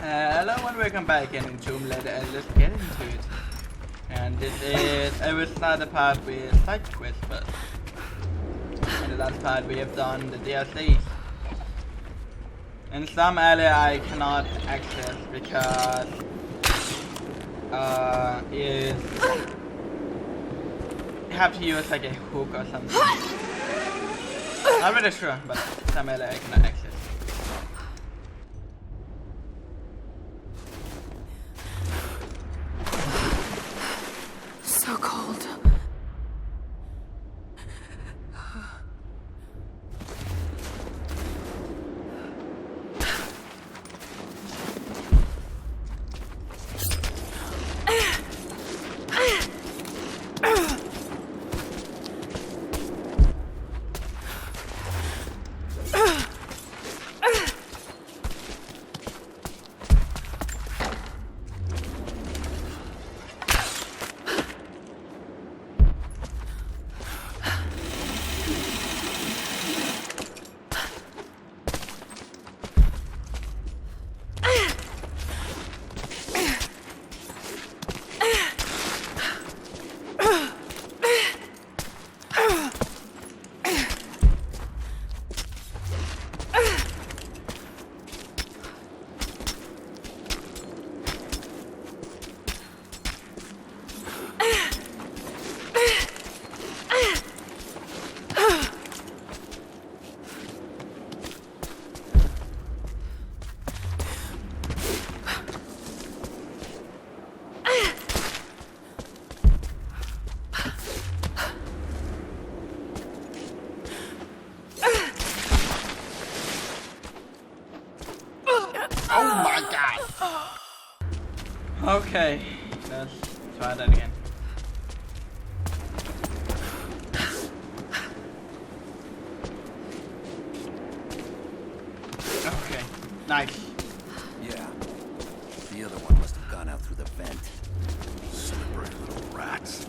Hello and welcome back in Tomb Raider, and let's get into it. And this is, I will start the part with side quest first. In the last part we have done the DLCs. In some area I cannot access because you have to use like a hook or something. Not really sure, but some area I cannot access. So cold. Okay, let's try that again. Okay, nice. Yeah, the other one must have gone out through the vent. Slippery little rats.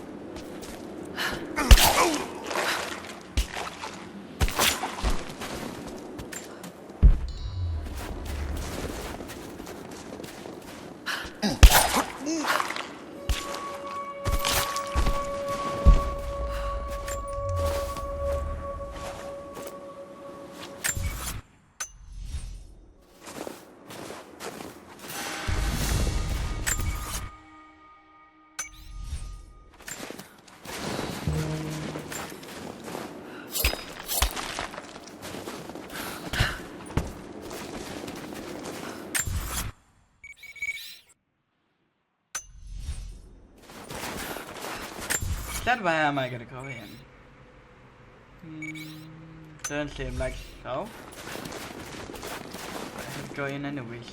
That way am I gonna go in? Doesn't seem like so. I have to go in anyways.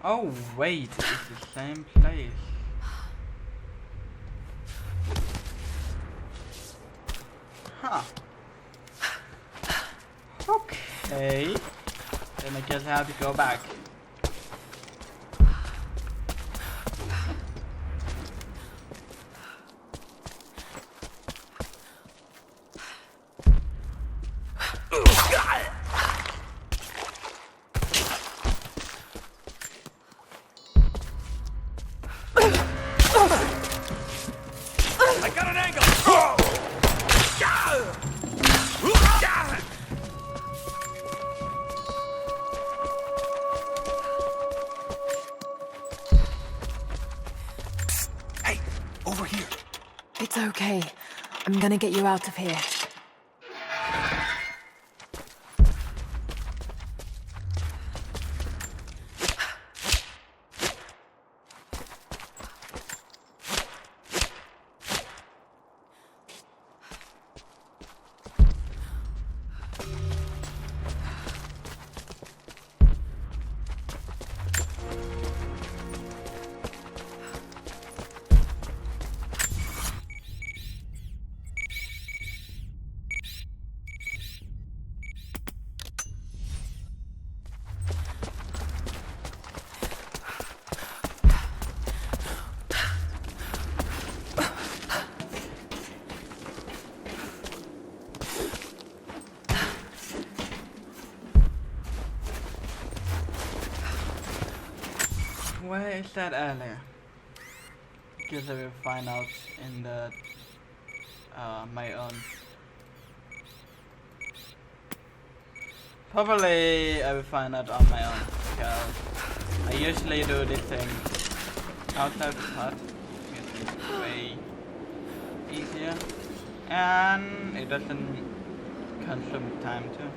Oh wait, it's the same place. Huh. Okay. Then I guess I have to go back. I got an angle! Hey, over here. It's okay. I'm gonna get you out of here. Where is that alley? Guess I will find out in the my own. Probably I will find out on my own because I usually do this thing outside the hut. It's way easier and it doesn't consume time too.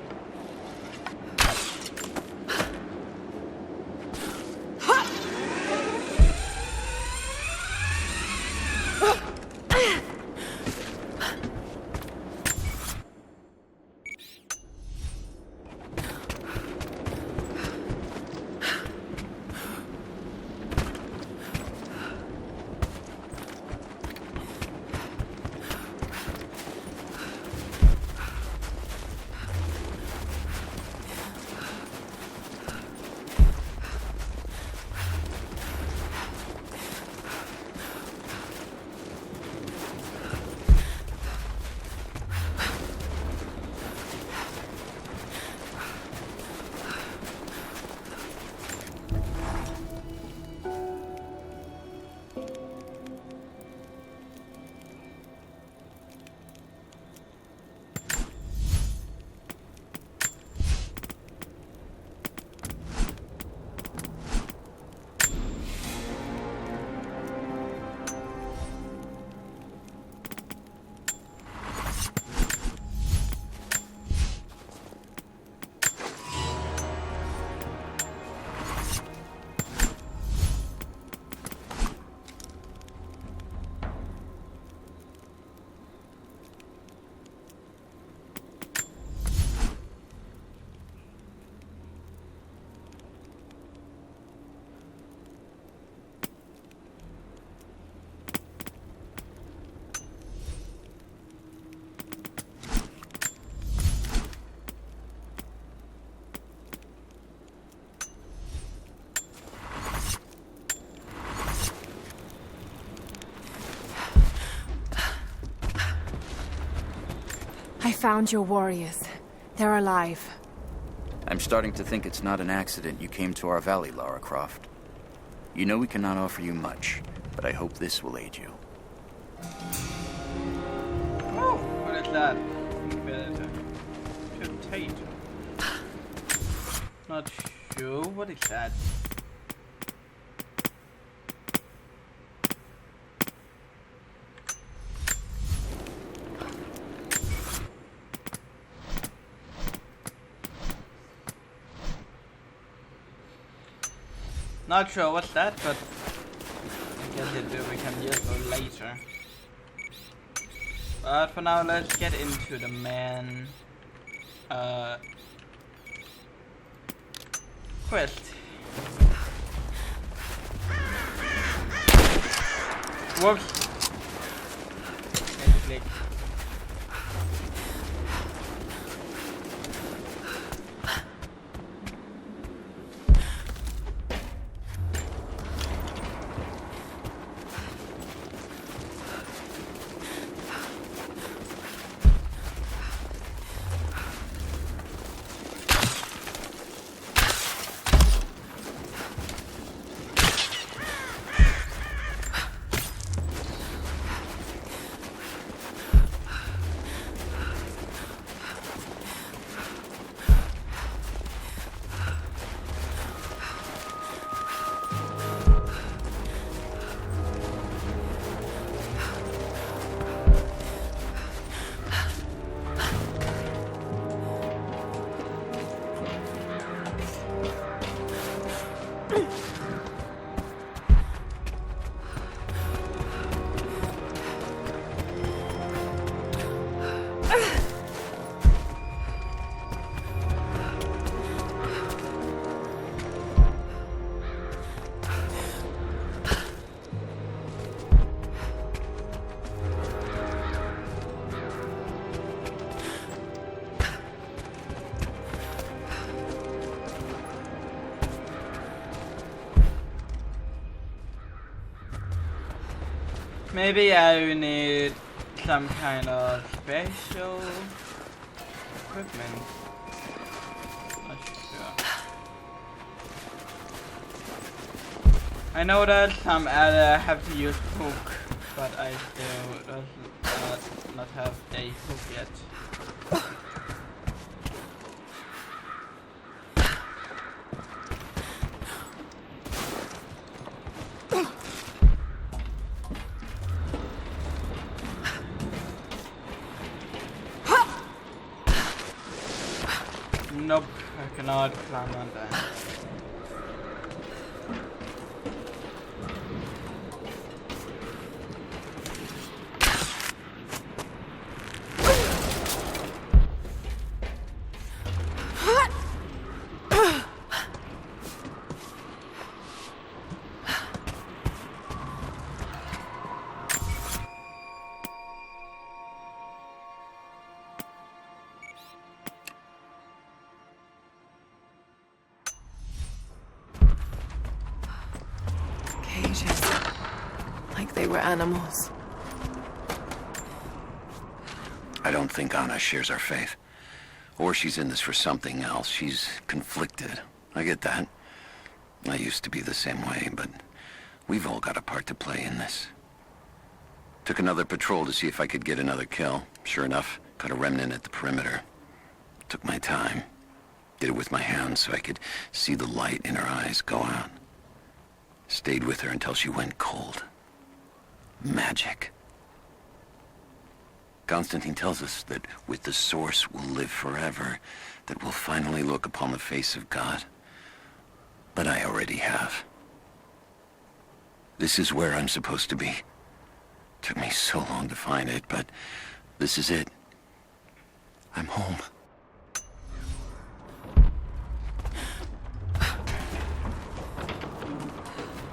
I found your warriors. They're alive. I'm starting to think it's not an accident you came to our valley, Lara Croft. You know we cannot offer you much, but I hope this will aid you. Oh, what is that? Potato. Not sure. What is that? Not sure what's that, but I guess we can use it later. But for now, let's get into the main quest. Whoops. Click. Maybe I need some kind of special equipment. Not sure. I know that some other have to use hook, but I still not have a hook yet. Nope, I cannot climb on that. Cages. Like they were animals. I don't think Anna shares our faith. Or she's in this for something else. She's conflicted. I get that. I used to be the same way, but we've all got a part to play in this. Took another patrol to see if I could get another kill. Sure enough, caught a remnant at the perimeter. Took my time. Did it with my hands so I could see the light in her eyes go out. Stayed with her until she went cold. Magic. Constantine tells us that with the Source we'll live forever, that we'll finally look upon the face of God. But I already have. This is where I'm supposed to be. Took me so long to find it, but this is it. I'm home.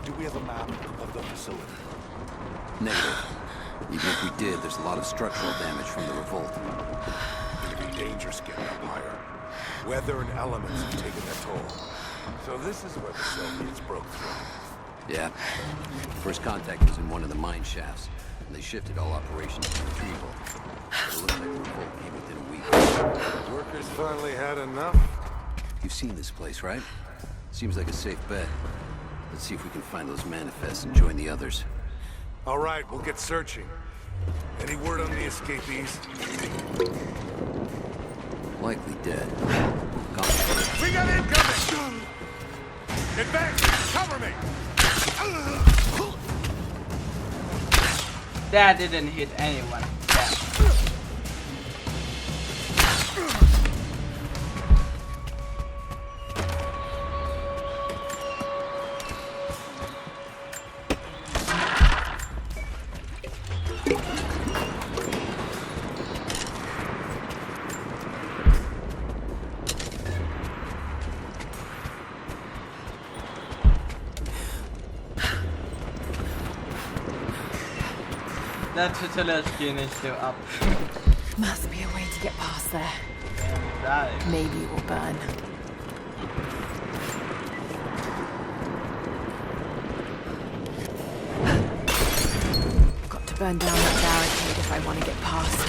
Do we have a map of the facility? Negative. Even if we did, there's a lot of structural damage from the revolt. It'd be dangerous getting up higher. Weather and elements have taken their toll. So this is where the Soviets broke through. Yeah. First contact was in one of the mine shafts, and they shifted all operations to retrieval. But it looks like the revolt came within a week. Workers finally had enough? You've seen this place, right? Seems like a safe bet. Let's see if we can find those manifests and join the others. All right, we'll get searching. Any word on the escapees? Likely dead. We got incoming! Advance! Cover me! That didn't hit anyone. Damn. That lesbian is still up. Must be a way to get past there. Dive. Maybe it will burn. Got to burn down that barricade if I want to get past.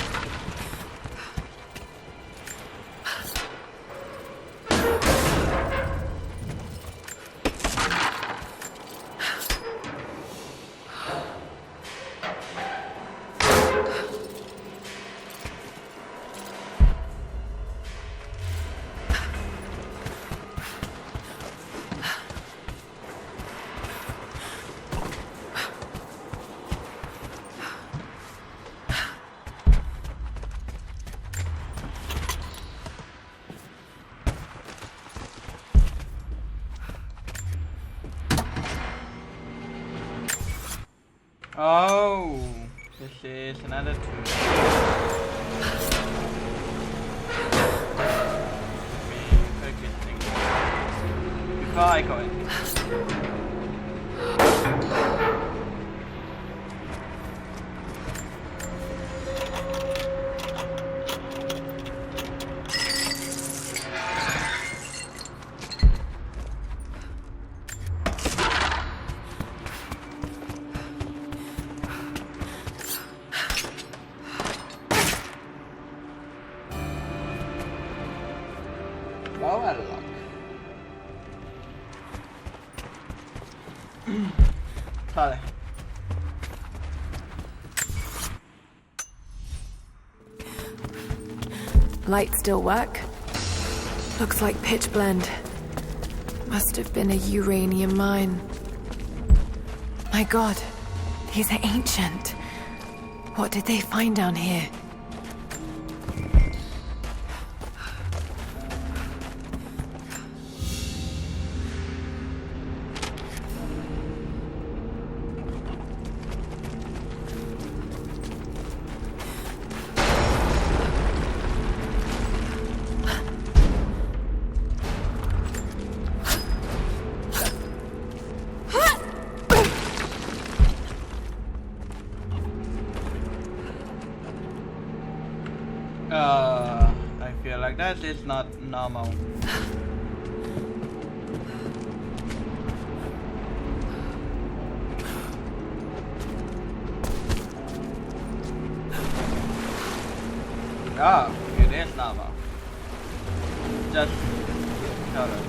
Oh, this is another tool. Before I go in. Sorry. Light still work? Looks like pitch blend. Must have been a uranium mine. My god, these are ancient. What did they find down here? I feel like that is not normal. Ah, it is normal. Just hold on.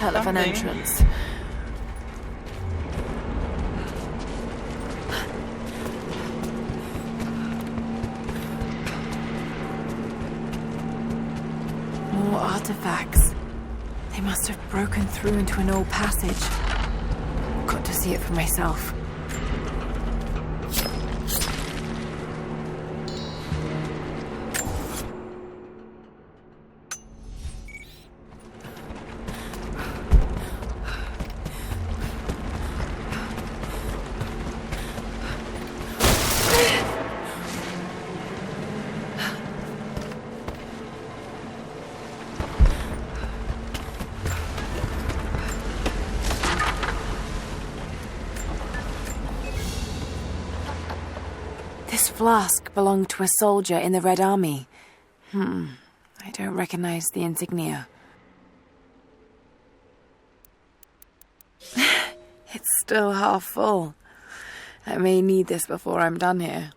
Hell of an Something. entrance. More artifacts. They must have broken through into an old passage. Got to see it for myself. This flask belonged to a soldier in the Red Army. I don't recognize the insignia. It's still half full. I may need this before I'm done here.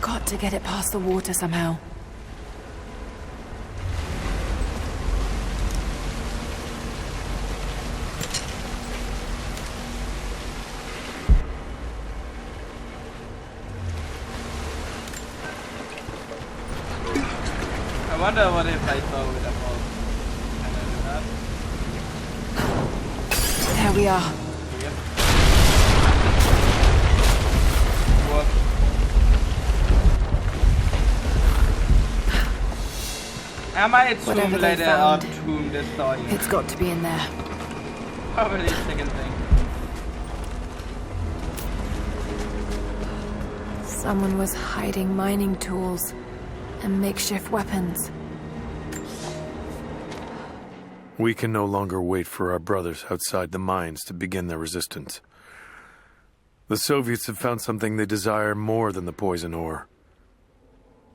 Got to get it past the water somehow. I wonder what if I throw it above. Can I do that? There we are. Yep. What? Am I a tomb Whatever they leader or found, tomb destroyer? it's got to be in there. Probably the second thing. Someone was hiding mining tools and makeshift weapons. We can no longer wait for our brothers outside the mines to begin their resistance. The Soviets have found something they desire more than the poison ore.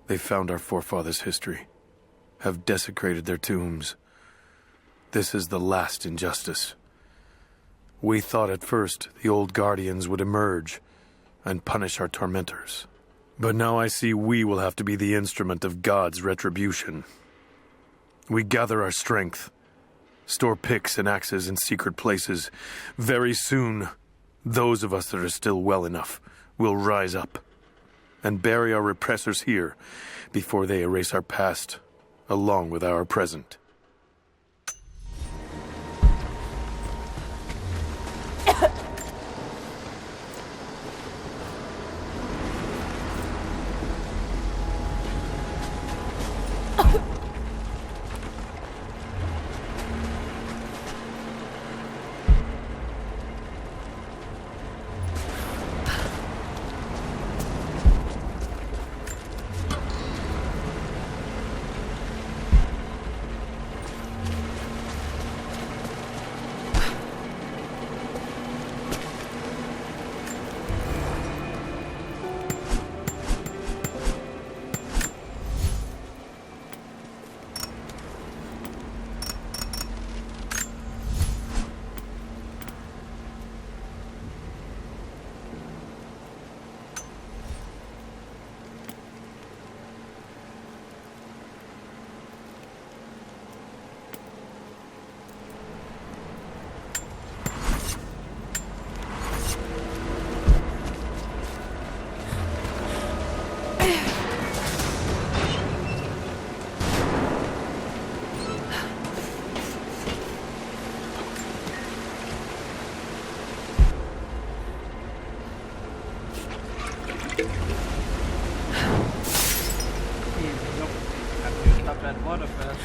They found our forefathers' history, have desecrated their tombs. This is the last injustice. We thought at first the old guardians would emerge and punish our tormentors. But now I see we will have to be the instrument of God's retribution. We gather our strength, store picks and axes in secret places. Very soon, those of us that are still well enough will rise up and bury our repressors here before they erase our past along with our present. That water first.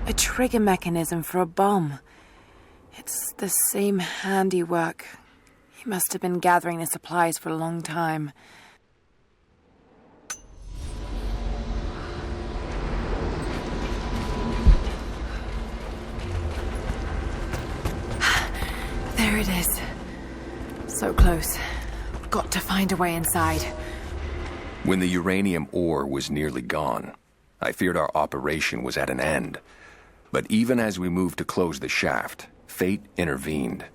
A trigger mechanism for a bomb. It's the same handiwork. He must have been gathering the supplies for a long time. There it is. So close. Got to find a way inside. When the uranium ore was nearly gone, I feared our operation was at an end. But even as we moved to close the shaft, fate intervened.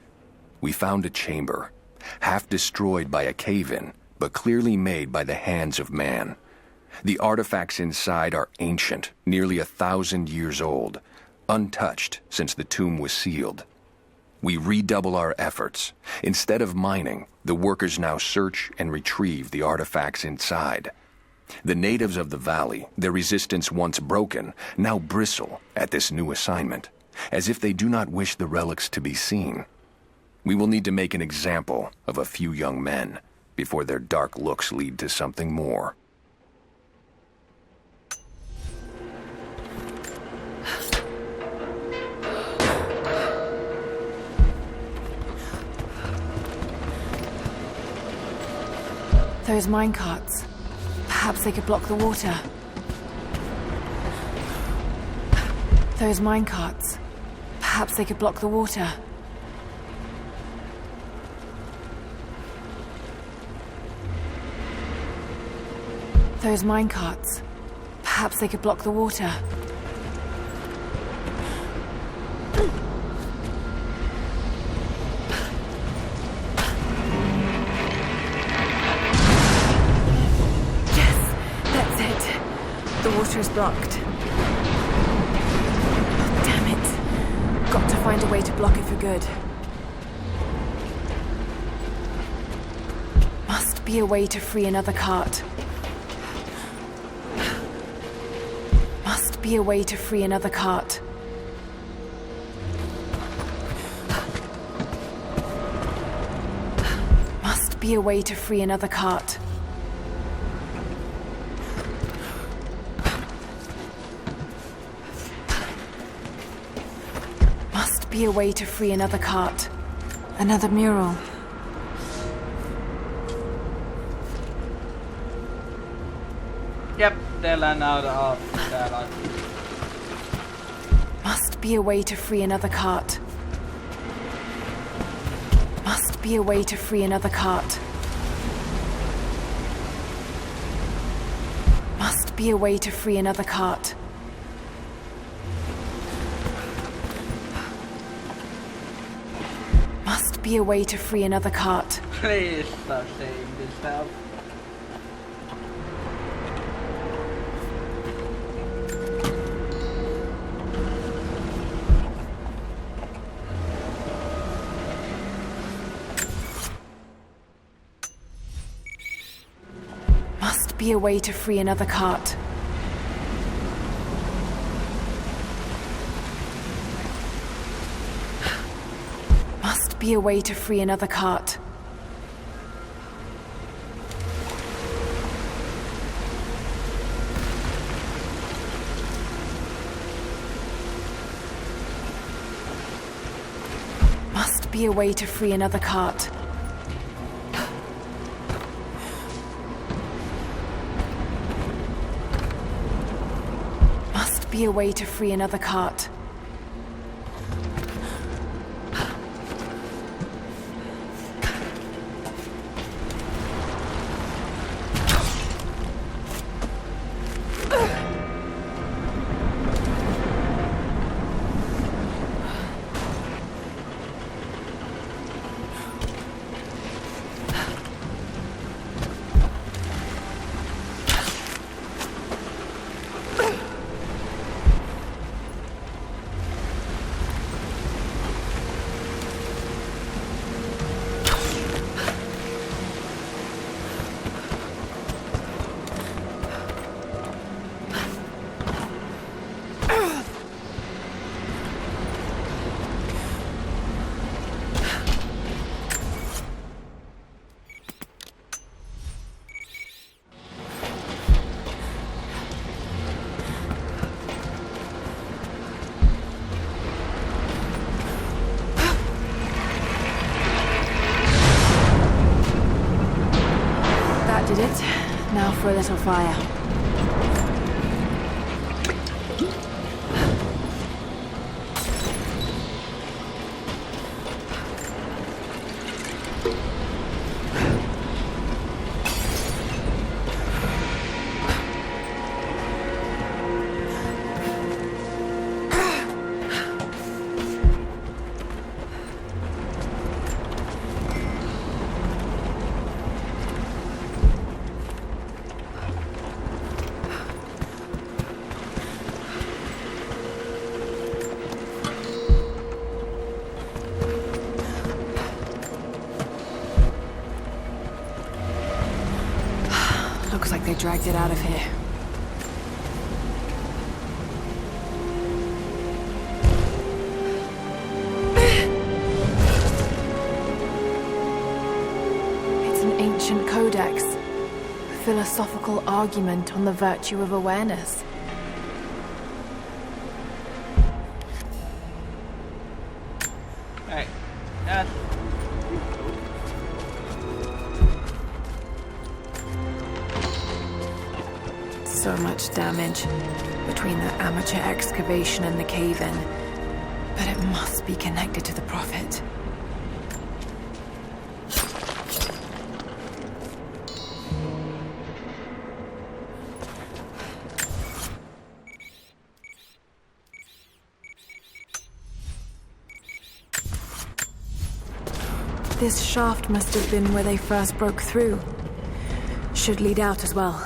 We found a chamber, half destroyed by a cave-in, but clearly made by the hands of man. The artifacts inside are ancient, nearly 1,000 years old, untouched since the tomb was sealed. We redouble our efforts. Instead of mining, the workers now search and retrieve the artifacts inside. The natives of the valley, their resistance once broken, now bristle at this new assignment, as if they do not wish the relics to be seen. We will need to make an example of a few young men before their dark looks lead to something more. Those minecarts. Perhaps they could block the water. Those minecarts. Perhaps they could block the water. Those minecarts. Perhaps they could block the water. The water is blocked. Oh, damn it. Got to find a way to block it for good. Must be a way to free another cart. Must be a way to free another cart. be a way to free another cart. Must be a way to free another cart. Another mural. Yep, they ran out of dialogue. Must be a way to free another cart. Must be a way to free another cart. Must be a way to free another cart. Must be a way to free another cart. Please stop saying this stuff. Must be a way to free another cart. Must be a way to free another cart. Must be a way to free another cart. Must be a way to free another cart. Did it. Now for a little fire. Looks like they dragged it out of here. It's an ancient codex. A philosophical argument on the virtue of awareness. Hey, yes. So much damage between the amateur excavation and the cave-in, but it must be connected to the Prophet. This shaft must have been where they first broke through. Should lead out as well.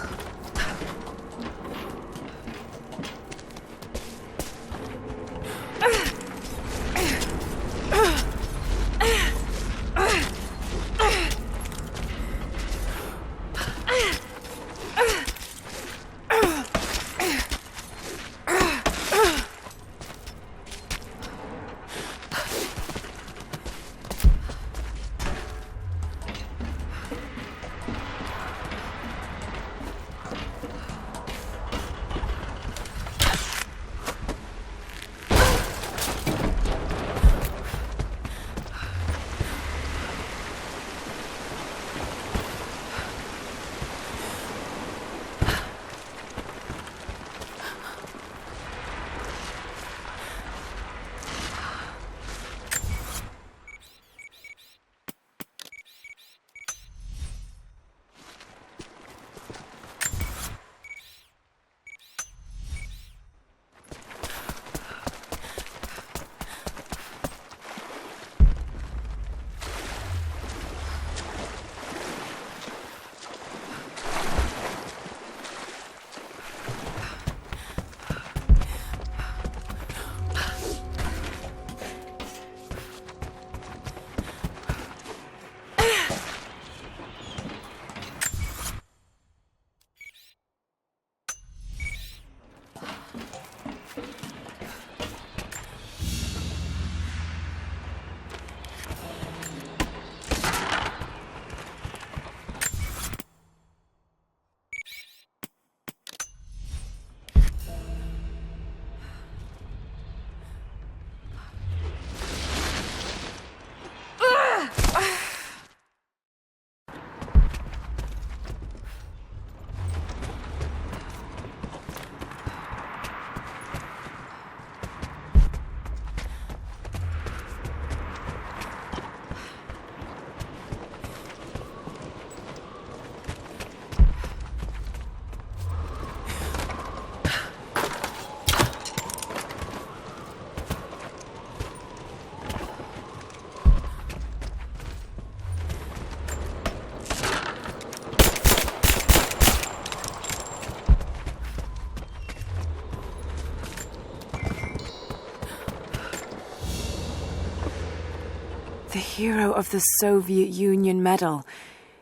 The Hero of the Soviet Union Medal.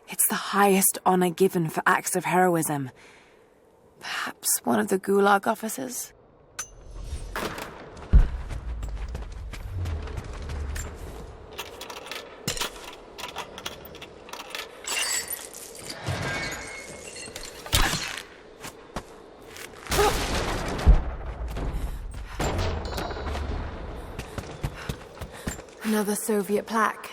It's the highest honor given for acts of heroism. Perhaps one of the Gulag officers? Another Soviet plaque.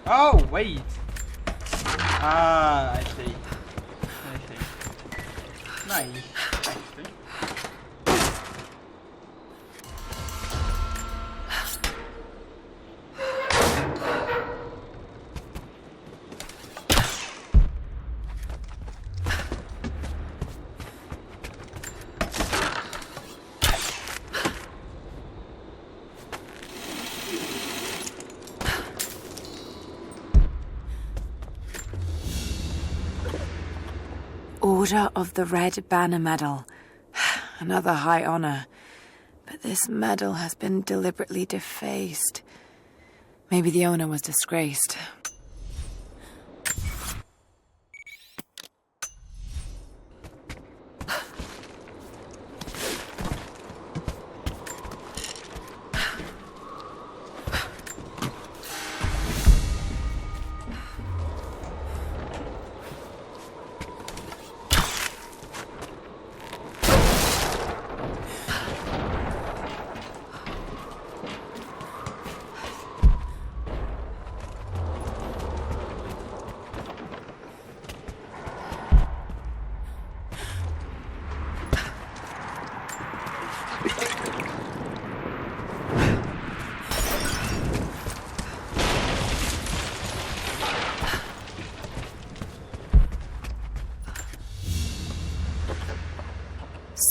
Oh, wait. Ah, I see. Nice, actually. Order of the Red Banner Medal. Another high honor. But this medal has been deliberately defaced. Maybe the owner was disgraced.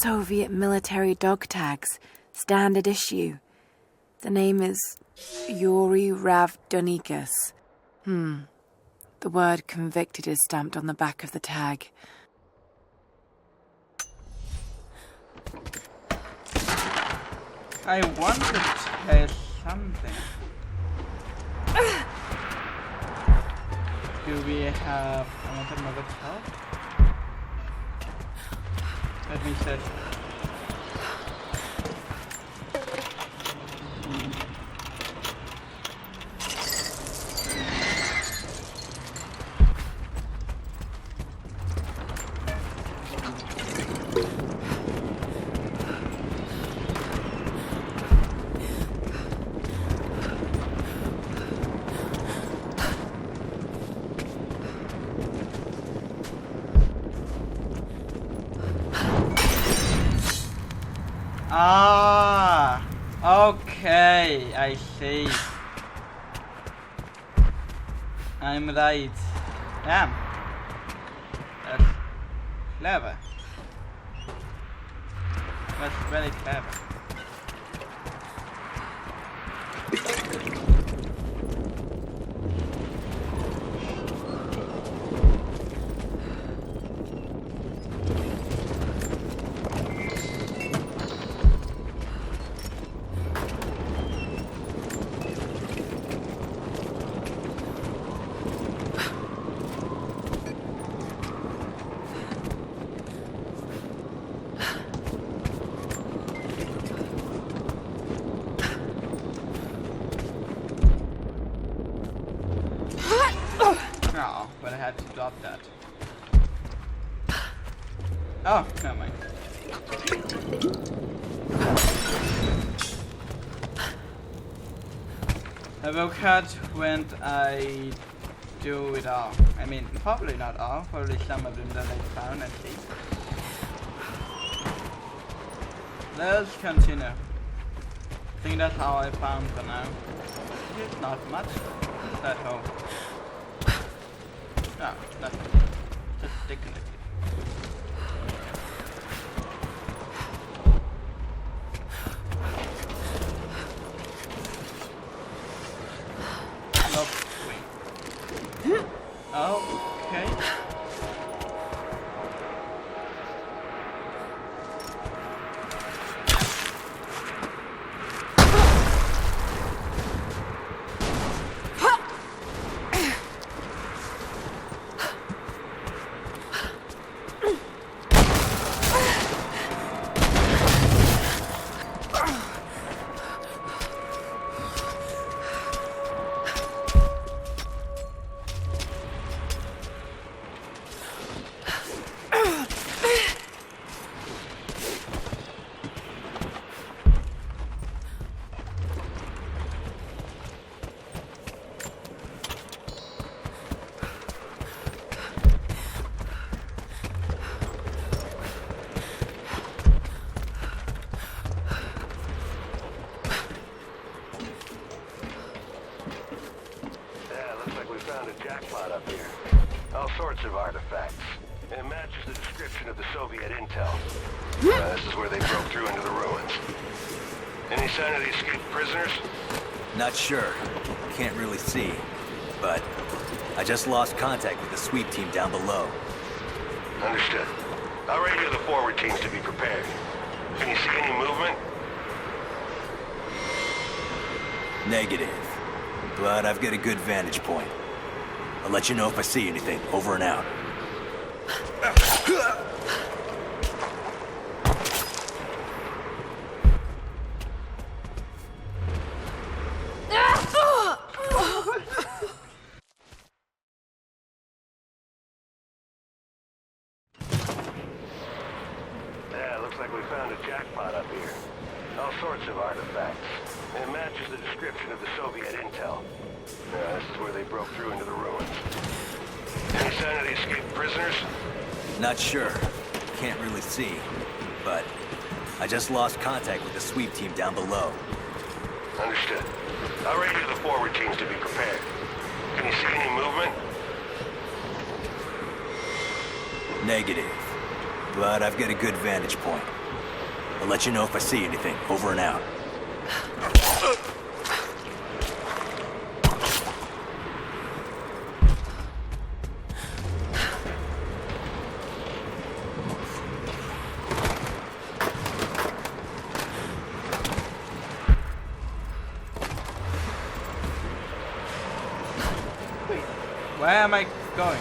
Soviet military dog tags, standard issue. The name is Yuri Ravdonikas. The word convicted is stamped on the back of the tag. I want to test something. Do we have another top? Let me search. Ah, okay, I see. I'm right. Damn. That's clever. That's very clever. Oh, but I had to drop that. Oh, never mind. I will cut when I do it all. I mean, probably not all, probably some of them that I found at least. Let's continue. I think that's all I found for now. It's not much. That hole. No, nothing. Just dignity. up here. All sorts of artifacts. It matches the description of the Soviet intel. This is where they broke through into the ruins. Any sign of the escaped prisoners? Not sure. Can't really see. But I just lost contact with the sweep team down below. Understood. I'll radio the forward teams to be prepared. Can you see any movement? Negative. But I've got a good vantage point. I'll let you know if I see anything. Over and out. Yeah, looks like we found a jackpot up here. All sorts of artifacts. It matches the description of the Soviet intel. This is where they broke through into the ruins. Any sign of the escaped prisoners? Not sure. Can't really see. But I just lost contact with the sweep team down below. Understood. I'll radio the forward teams to be prepared. Can you see any movement? Negative. But I've got a good vantage point. I'll let you know if I see anything. Over and out. Where am I going?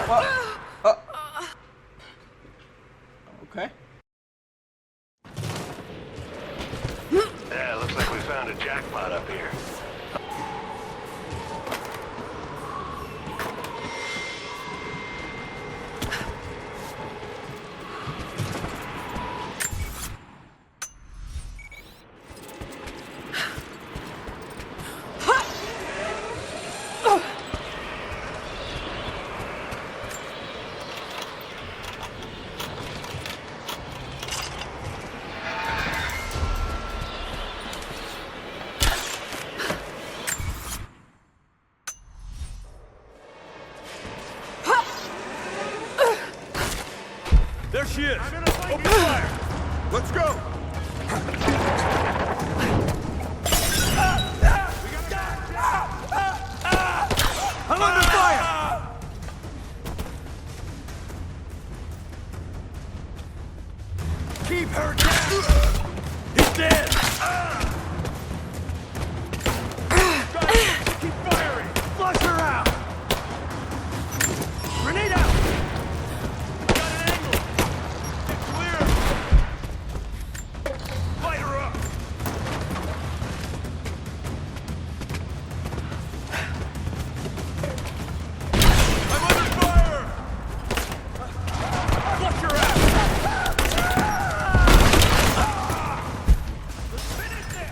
What? Oh. Okay. Yeah, looks like we found a jackpot up here. There she is! Open fire! Let's go! I'm under fire! Keep her down! He's dead! Guys, keep firing! Flush her out! Grenade out! Got an angle! Get clear! Light her up! I'm under fire! Flush her out! Let's finish it!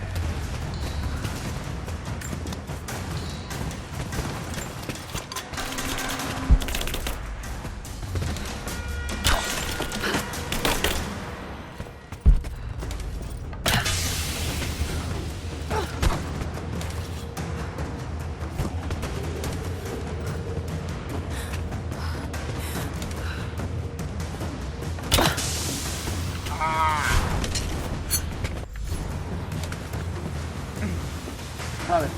Got it.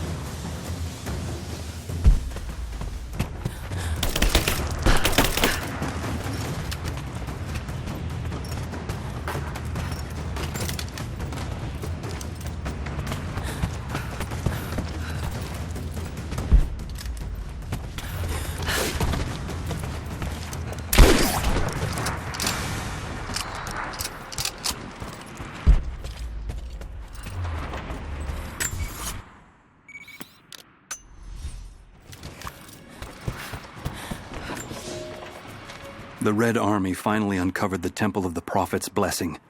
The Red Army finally uncovered the Temple of the Prophet's blessing.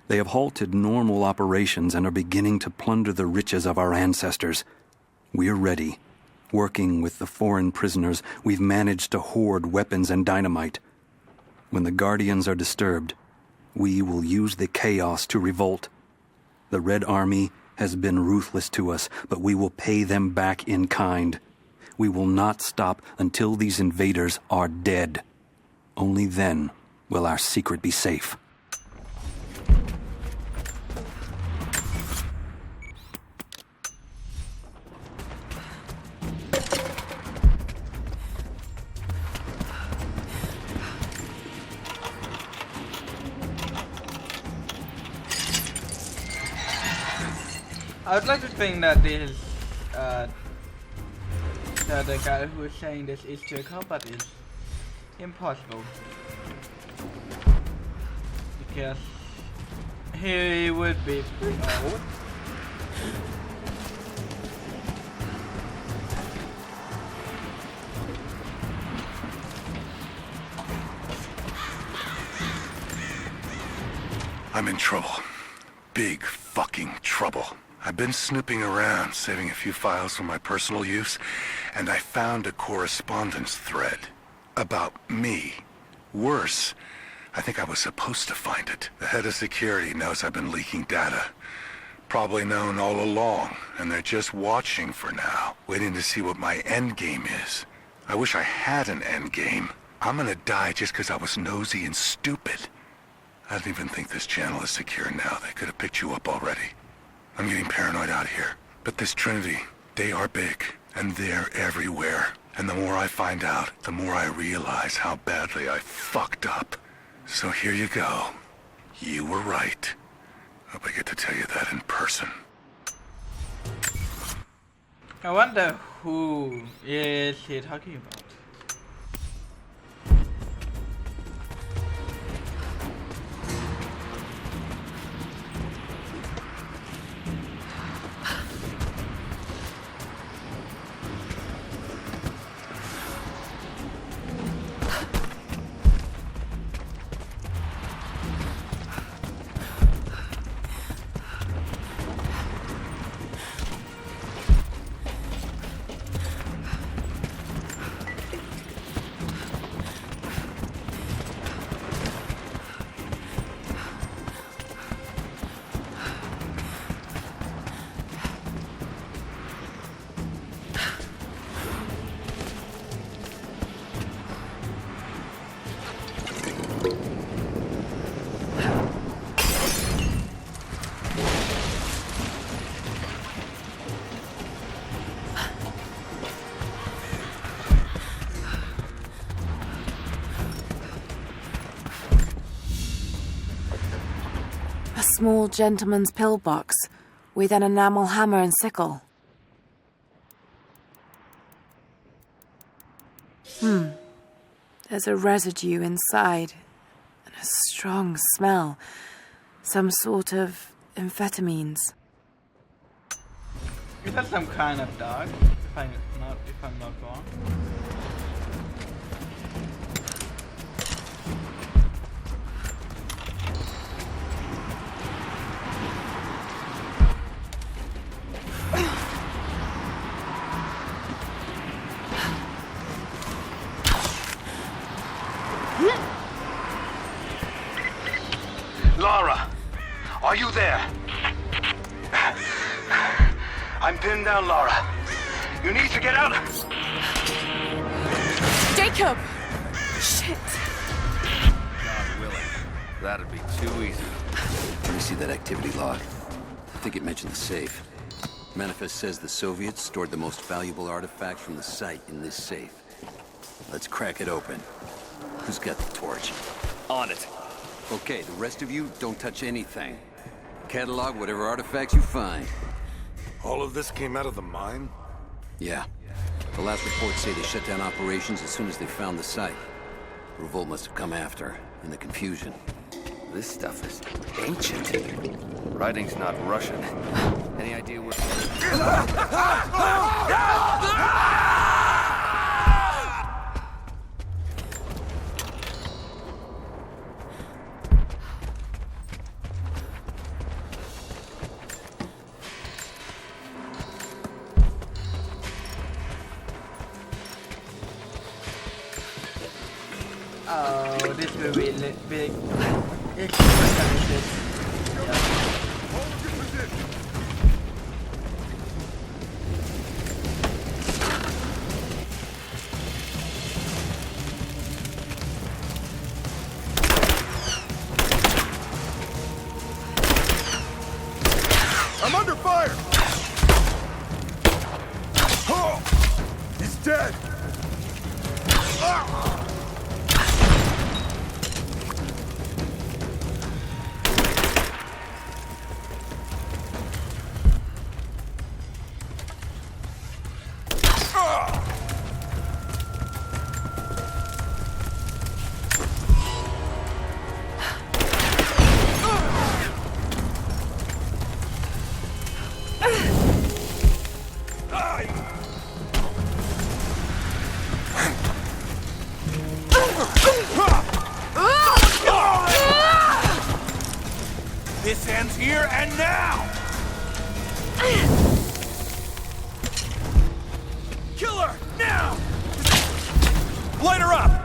They have halted normal operations and are beginning to plunder the riches of our ancestors. We're ready. Working with the foreign prisoners, we've managed to hoard weapons and dynamite. When the Guardians are disturbed, we will use the chaos to revolt. The Red Army has been ruthless to us, but we will pay them back in kind. We will not stop until these invaders are dead. Only then will our secret be safe. I would like to think that this the guy who is saying this is Jacob, but it's impossible because he would be old. I'm in trouble. Big fucking trouble. I've been snooping around, saving a few files for my personal use, and I found a correspondence thread about me. Worse, I think I was supposed to find it. The head of security knows I've been leaking data. Probably known all along, and they're just watching for now, waiting to see what my end game is. I wish I had an end game. I'm gonna die just because I was nosy and stupid. I don't even think this channel is secure now. They could have picked you up already. I'm getting paranoid out here. But this Trinity, they are big, and they're everywhere. And the more I find out, the more I realize how badly I fucked up. So here you go. You were right. Hope I get to tell you that in person. I wonder who is he talking about? Small gentleman's pillbox with an enamel hammer and sickle. There's a residue inside and a strong smell. Some sort of amphetamines. Is that some kind of dog? If I'm not wrong. Lara, are you there? I'm pinned down, Lara. You need to get out. Jacob! Shit. God willing. That'd be too easy. Let me see that activity log. I think it mentioned the safe. Manifest says the Soviets stored the most valuable artifacts from the site in this safe. Let's crack it open. Who's got the torch? On it. Okay, the rest of you, don't touch anything. Catalog whatever artifacts you find. All of this came out of the mine? Yeah. The last reports say they shut down operations as soon as they found the site. Revolt must have come after, in the confusion. This stuff is ancient. Writing's not Russian. Any idea where... Oh this will be big. Yeah. I'm under fire! Oh! He's dead! Ah! This ends here and now! Kill her! Now! Light her up!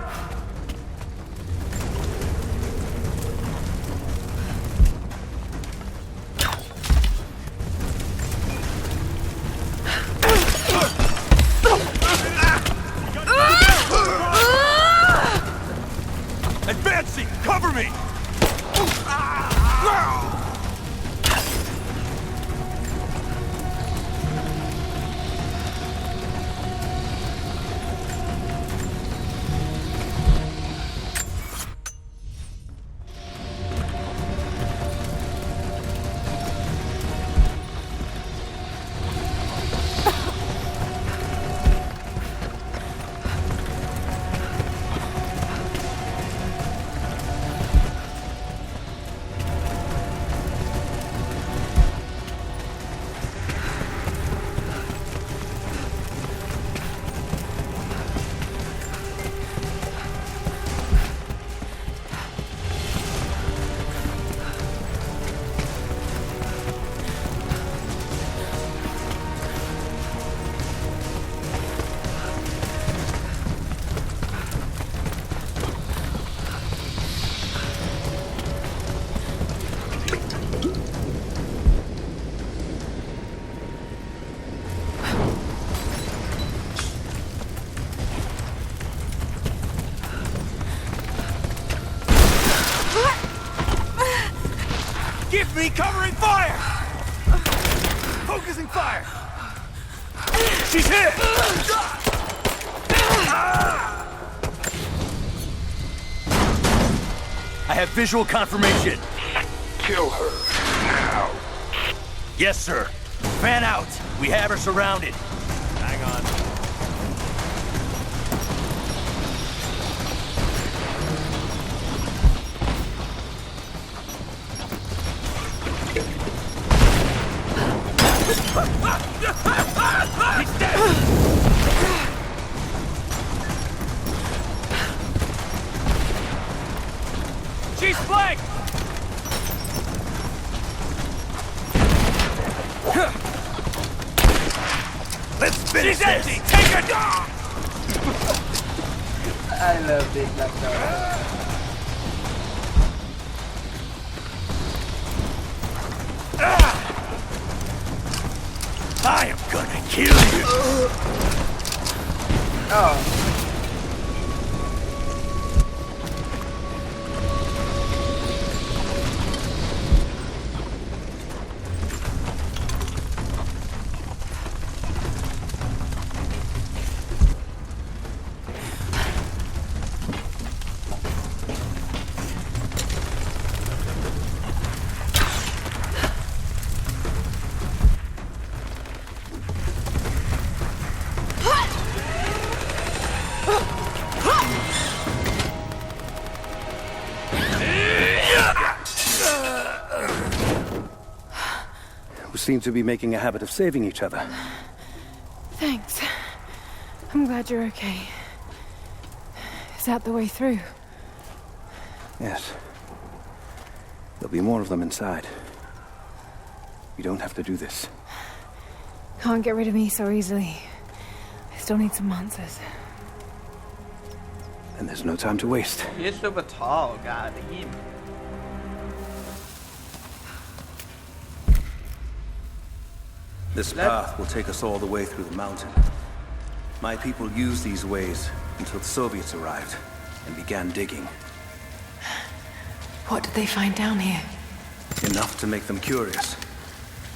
Advancing! Cover me! Give me covering fire! Focusing fire! She's hit! I have visual confirmation. Kill her. Now. Yes, sir. Fan out. We have her surrounded. Hang on. He's dead! She's flanked! Let's finish this! Empty! Take her down! I love this black dog. I am gonna kill you! Oh. We seem to be making a habit of saving each other. Thanks. I'm glad you're okay. Is that the way through? Yes. There'll be more of them inside. You don't have to do this. Can't get rid of me so easily. I still need some answers. and there's no time to waste. He's super tall, god damn. This path will take us all the way through the mountain. My people used these ways until the Soviets arrived and began digging. What did they find down here? Enough to make them curious.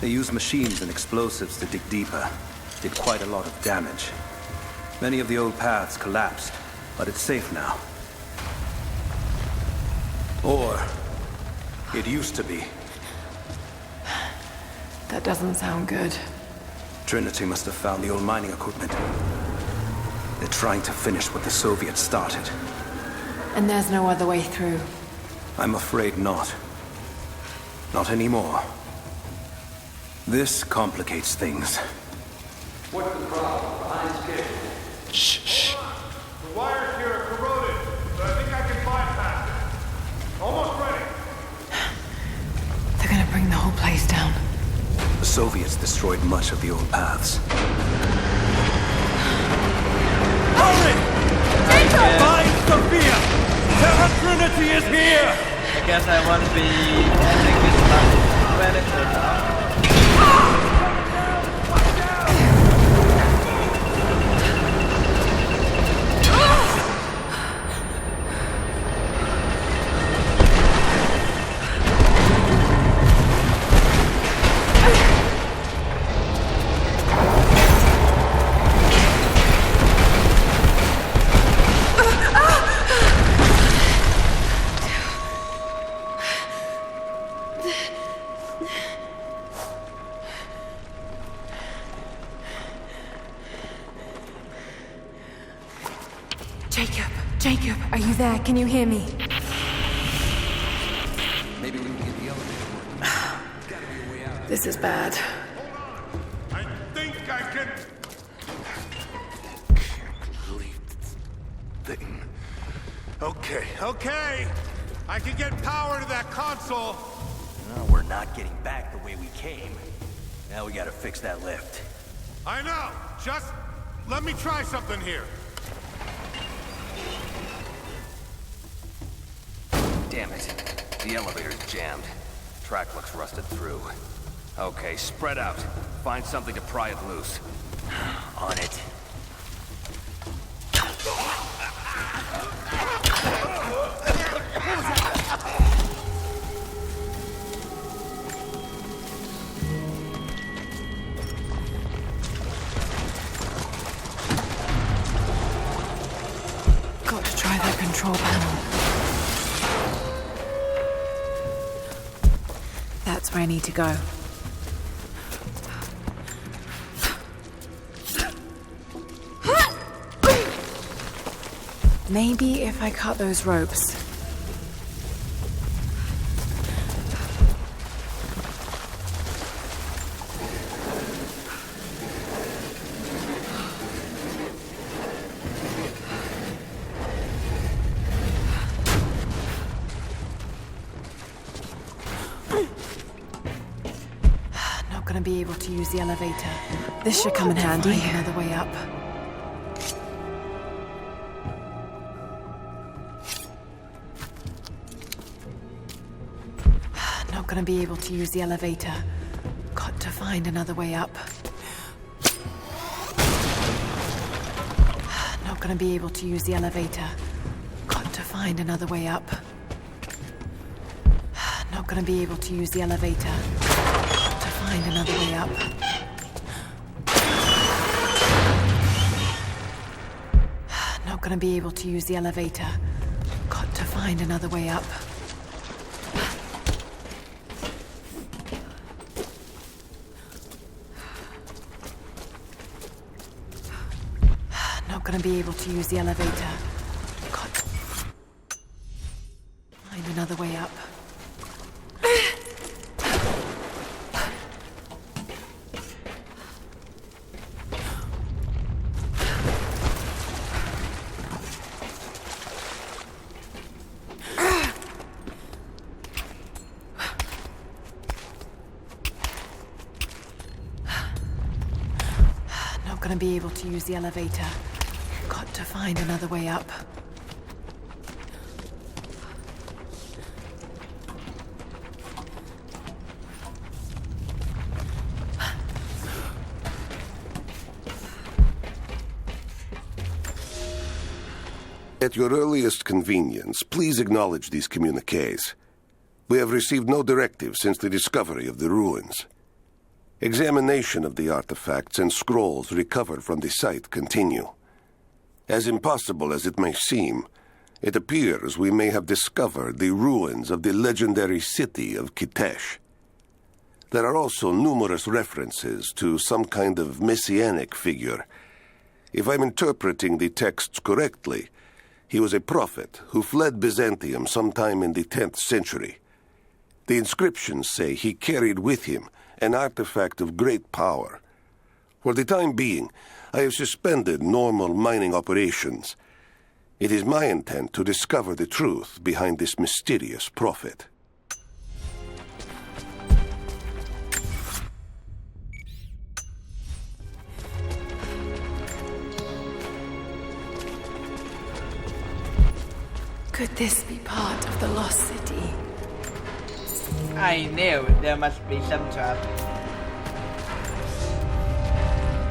They used machines and explosives to dig deeper. Did quite a lot of damage. Many of the old paths collapsed, but it's safe now. Or it used to be. That doesn't sound good. Trinity must have found the old mining equipment. They're trying to finish what the Soviets started. And there's no other way through. I'm afraid not. Not anymore. This complicates things. What's the problem? Behind schedule. Shh. The wires here are corroded, but I think I can bypass it. Almost ready. They're gonna bring the whole place down. The Soviets destroyed much of the old paths. Hurry! Find Sophia! Terra Trinity is here! I guess I want to be ending this one when it goes down. Jacob, are you there? Can you hear me? Maybe we can get the elevator working. Gotta be a way out. This is bad. I think I can... Thing. Okay. I can get power to that console. No, we're not getting back the way we came. Now we gotta fix that lift. I know. Just let me try something here. Damn it. The elevator's jammed. Track looks rusted through. Okay, spread out. Find something to pry it loose. On it. Got to try that control panel. That's where I need to go. Maybe if I cut those ropes. Not gonna be able to use the elevator. This should come in handy. Find another way up. Not gonna be able to use the elevator. Got to find another way up. Not gonna be able to use the elevator. Got to find another way up. Not gonna be able to use the elevator. Got to find another way up. Not gonna be able to use the elevator. Got to find another way up. Not gonna be able to use the elevator. Got to find another way up. Not gonna be able to use the elevator. Got to find another way up. At your earliest convenience, please acknowledge these communiques. We have received no directive since the discovery of the ruins. Examination of the artifacts and scrolls recovered from the site continue. As impossible as it may seem, it appears we may have discovered the ruins of the legendary city of Kitesh. There are also numerous references to some kind of messianic figure. If I'm interpreting the texts correctly, he was a prophet who fled Byzantium sometime in the 10th century. The inscriptions say he carried with him an artifact of great power. For the time being, I have suspended normal mining operations. It is my intent to discover the truth behind this mysterious prophet. Could this be part of the Lost City? I knew there must be some trap.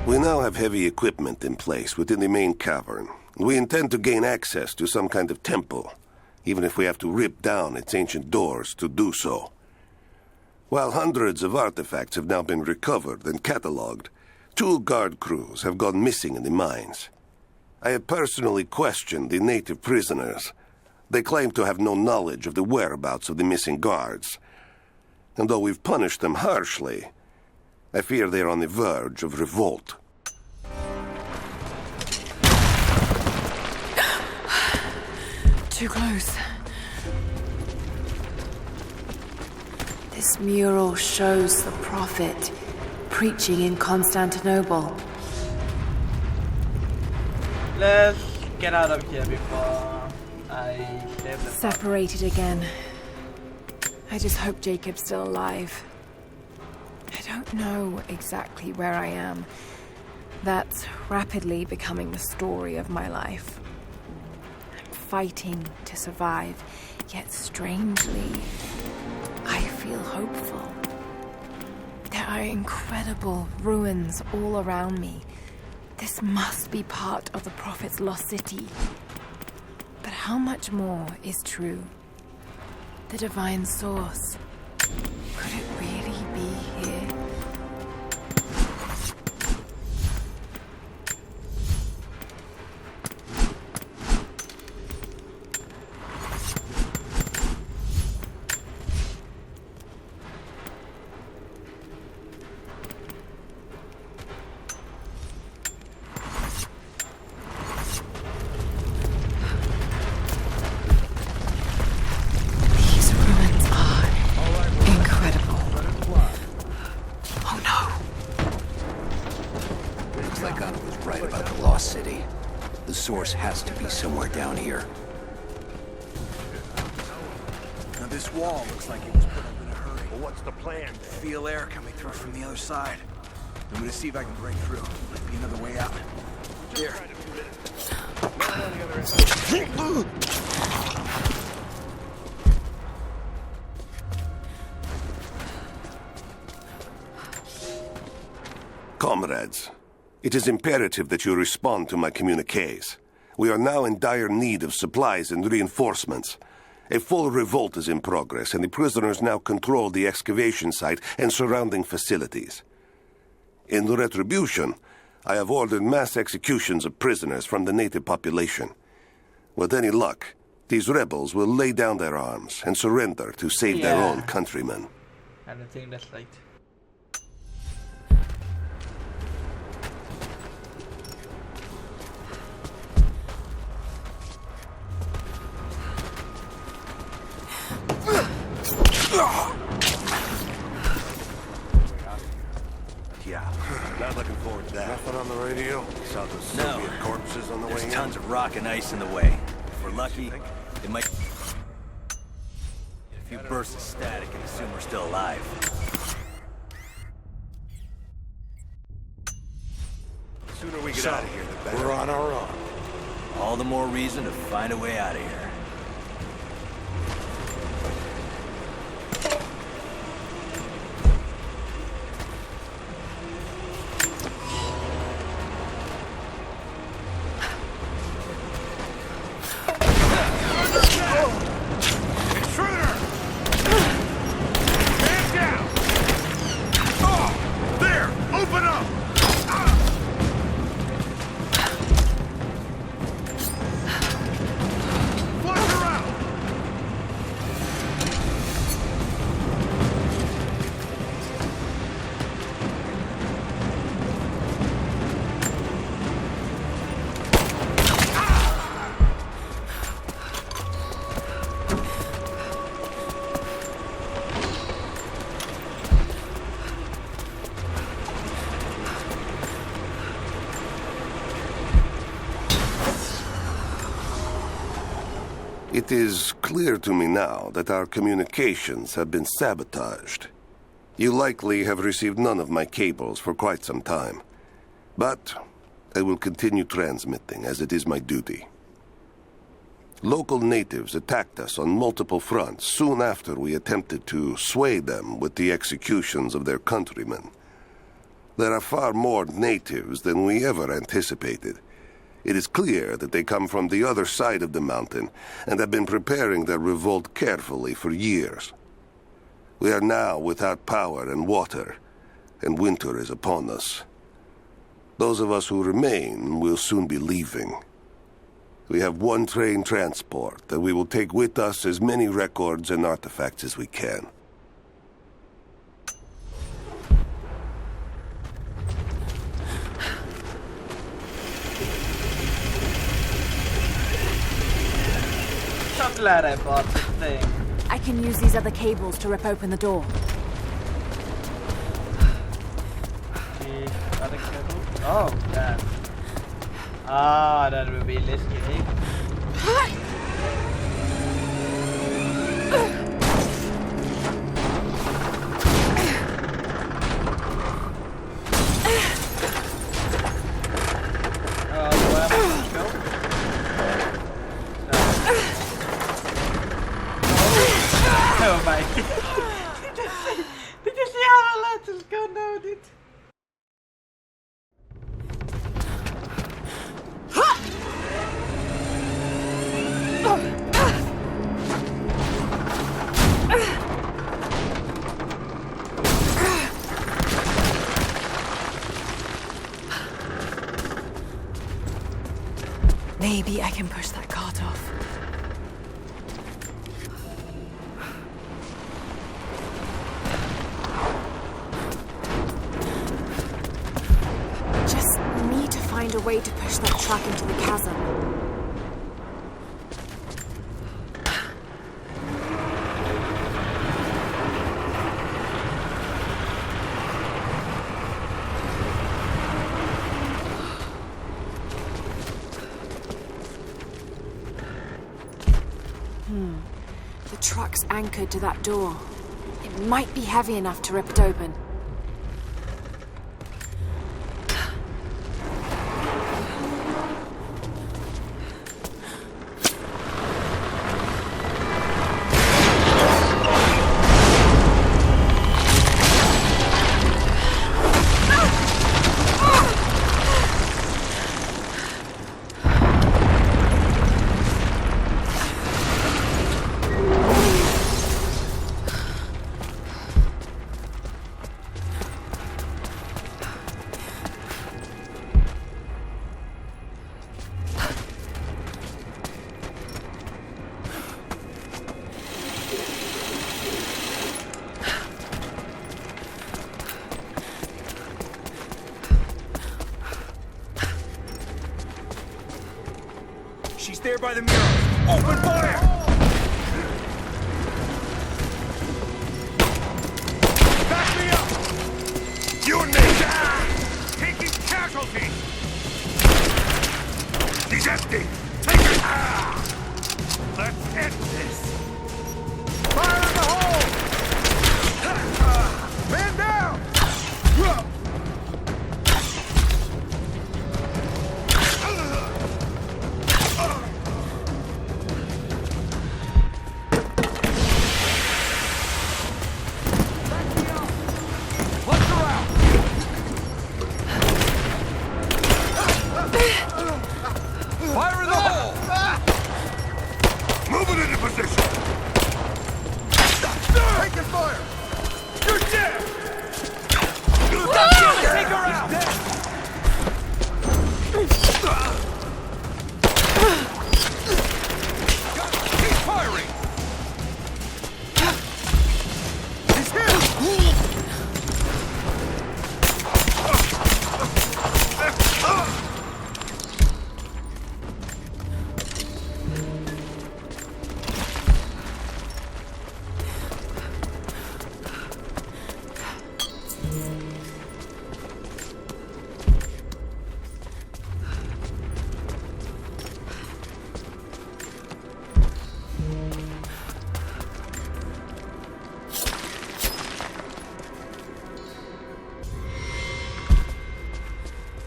We now have heavy equipment in place within the main cavern. We intend to gain access to some kind of temple, even if we have to rip down its ancient doors to do so. While hundreds of artifacts have now been recovered and catalogued, 2 guard crews have gone missing in the mines. I have personally questioned the native prisoners. They claim to have no knowledge of the whereabouts of the missing guards. And though we've punished them harshly, I fear they are on the verge of revolt. Too close. This mural shows the prophet preaching in Constantinople. Let's get out of here before I save them. Separated again. I just hope Jacob's still alive. I don't know exactly where I am. That's rapidly becoming the story of my life. I'm fighting to survive, yet strangely, I feel hopeful. There are incredible ruins all around me. This must be part of the Prophet's lost city. But how much more is true? The divine source. Could it really be here? Source has to be somewhere down here. Now this wall looks like it was put up in a hurry. Well, what's the plan? Feel air coming through from the other side. I'm gonna see if I can break through. Might be another way out. Here. Comrades, it is imperative that you respond to my communiques. We are now in dire need of supplies and reinforcements. A full revolt is in progress, and the prisoners now control the excavation site and surrounding facilities. In retribution, I have ordered mass executions of prisoners from the native population. With any luck, these rebels will lay down their arms and surrender to save their own countrymen. I don't think that's right. Yeah, not looking forward to that. Nothing on the radio? Saw those Soviet corpses on the way in. There's tons of rock and ice in the way. If we're lucky, it might... A few bursts of static and assume we're still alive. The sooner we get out of here, the better. We're on our own. All the more reason to find a way out of here. It is clear to me now that our communications have been sabotaged. You likely have received none of my cables for quite some time. But I will continue transmitting, as it is my duty. Local natives attacked us on multiple fronts soon after we attempted to sway them with the executions of their countrymen. There are far more natives than we ever anticipated. It is clear that they come from the other side of the mountain and have been preparing their revolt carefully for years. We are now without power and water, and winter is upon us. Those of us who remain will soon be leaving. We have one train transport that we will take with us as many records and artifacts as we can. So glad I bought this thing. I can use these other cables to rip open the door. The other cable? Oh, that. Ah, that would be risky. Oh my god. Did you see how the lights is going down it? Maybe I can push that cart off. Just need to find a way to push that truck into the chasm. The truck's anchored to that door. It might be heavy enough to rip it open. She's there by the mirror. Open fire! Back me up! You and me! Taking casualties! She's empty! Take it! Let's end this! Fire in the hole! Man down! Fire in the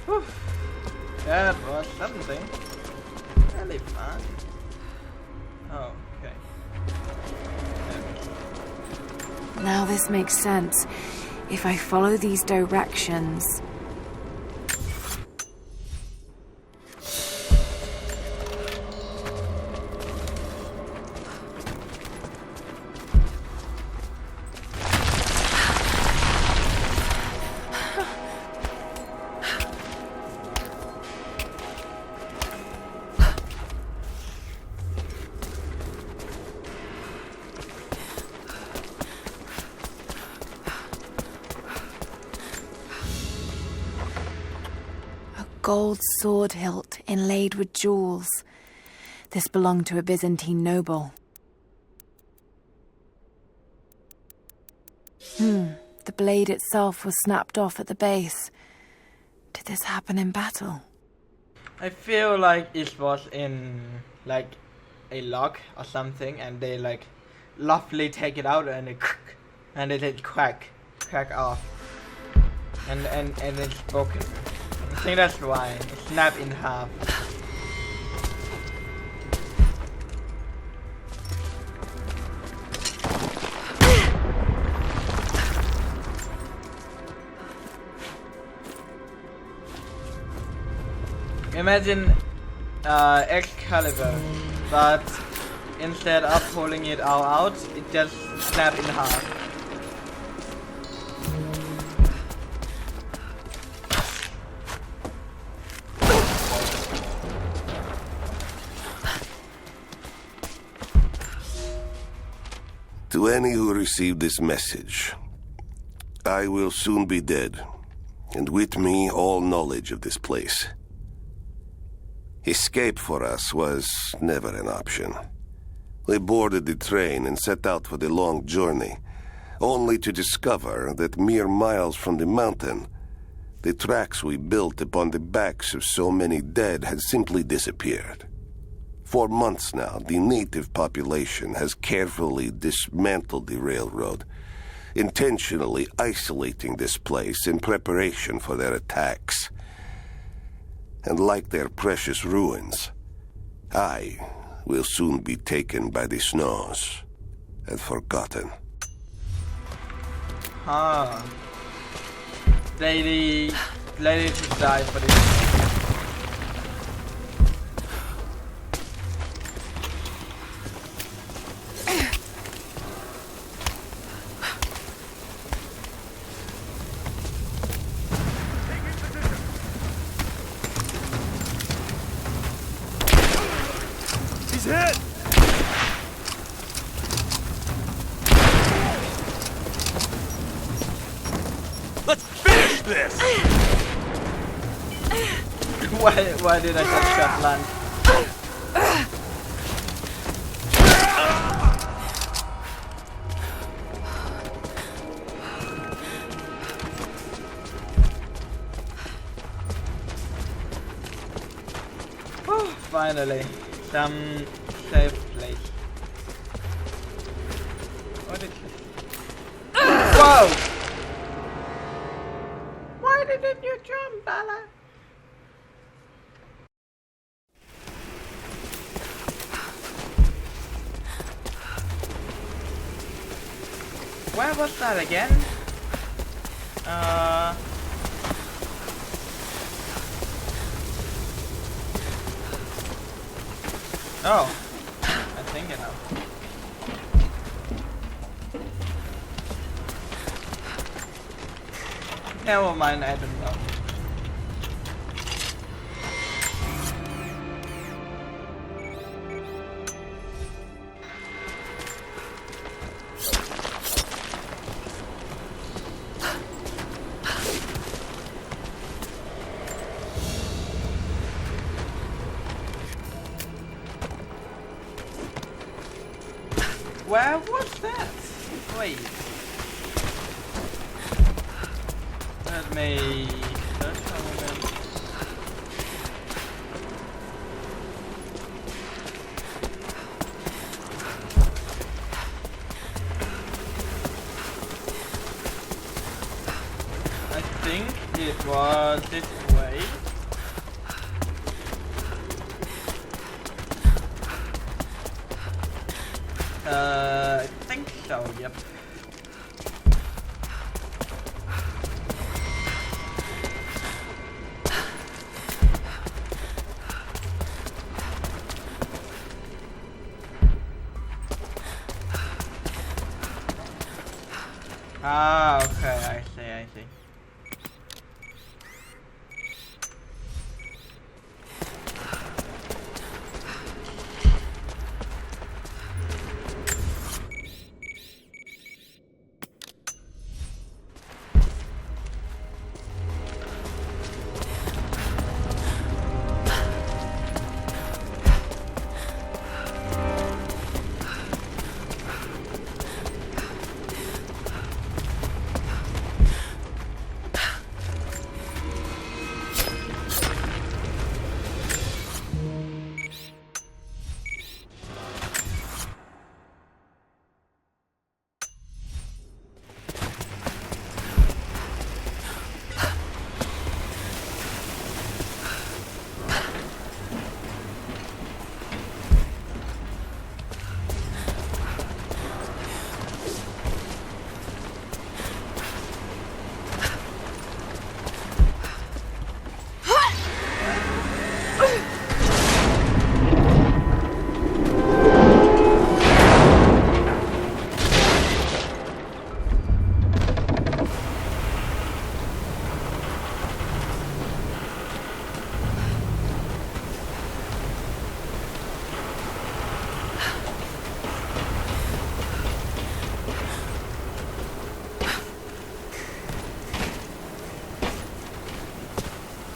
Whew. That was something. Really fun. Oh, okay. Now this makes sense. If I follow these directions... Gold sword hilt inlaid with jewels. This belonged to a Byzantine noble. The blade itself was snapped off at the base. Did this happen in battle? I feel like it was in like a lock or something, and they like lovely take it out and it did crack off, and it's broken. I think that's why it snapped in half. Imagine Excalibur, but instead of pulling it all out, it just snapped in half. To any who received this message, I will soon be dead, and with me all knowledge of this place. Escape for us was never an option. We boarded the train and set out for the long journey, only to discover that mere miles from the mountain, the tracks we built upon the backs of so many dead had simply disappeared. For months now, the native population has carefully dismantled the railroad, intentionally isolating this place in preparation for their attacks. And like their precious ruins, I will soon be taken by the snows and forgotten. Lady to die for this. Hit! Let's finish this! Why did I just shot land? Finally. Some safe place. What is this? Whoa! Why didn't you jump, Bella? Where was that again? Oh, I think I know. Never mind, I don't know. Where was that? Wait. Let me search for a moment. I think it was this way. I think so, yep. Ah, okay, I see.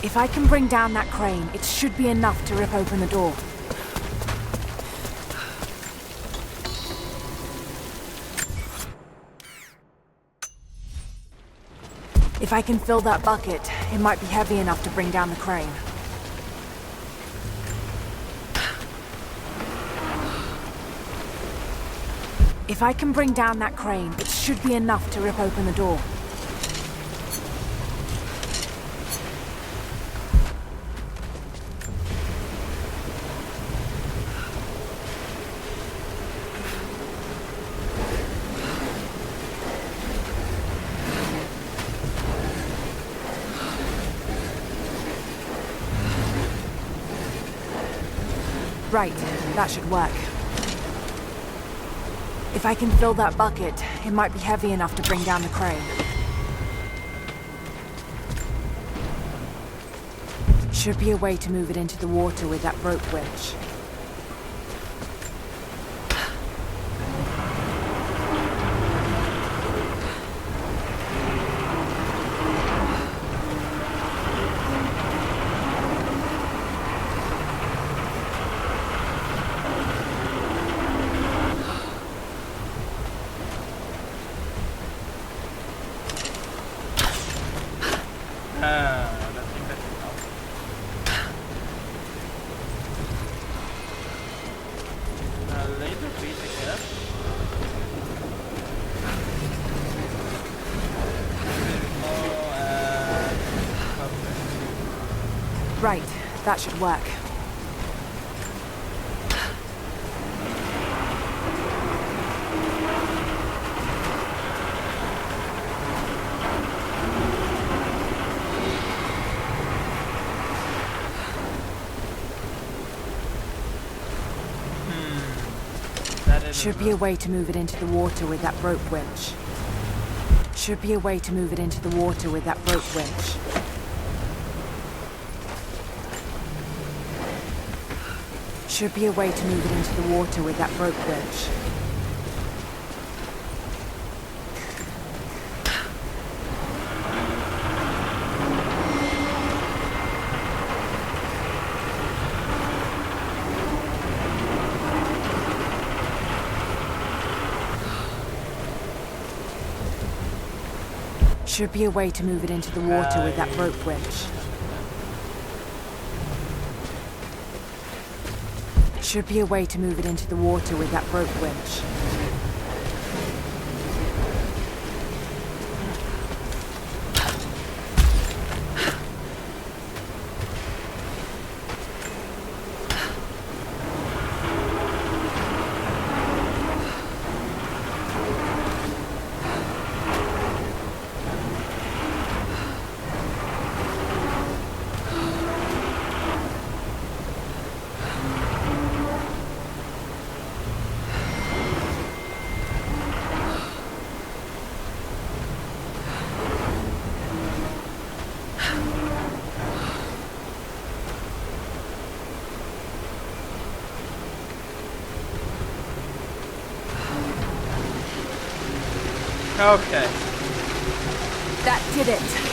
If I can bring down that crane, it should be enough to rip open the door. If I can fill that bucket, it might be heavy enough to bring down the crane. If I can bring down that crane, it should be enough to rip open the door. Right, that should work. If I can fill that bucket, it might be heavy enough to bring down the crane. Should be a way to move it into the water with that rope winch. Right, that should work. Should be a way to move it into the water with that rope winch. Should be a way to move it into the water with that rope winch. Should be a way to move it into the water with that rope winch. Should be a way to move it into the water with that rope winch. Should be a way to move it into the water with that rope winch. Okay. That did it.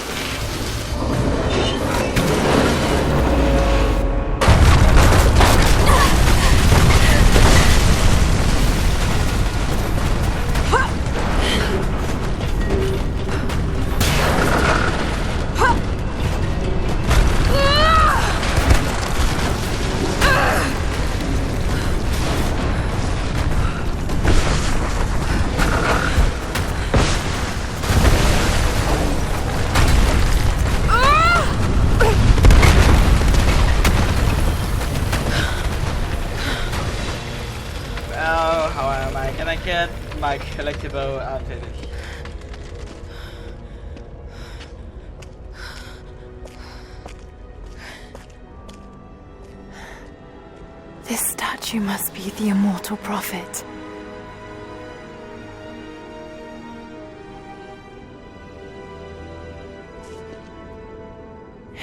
Get my collectible after this. This statue must be the immortal prophet.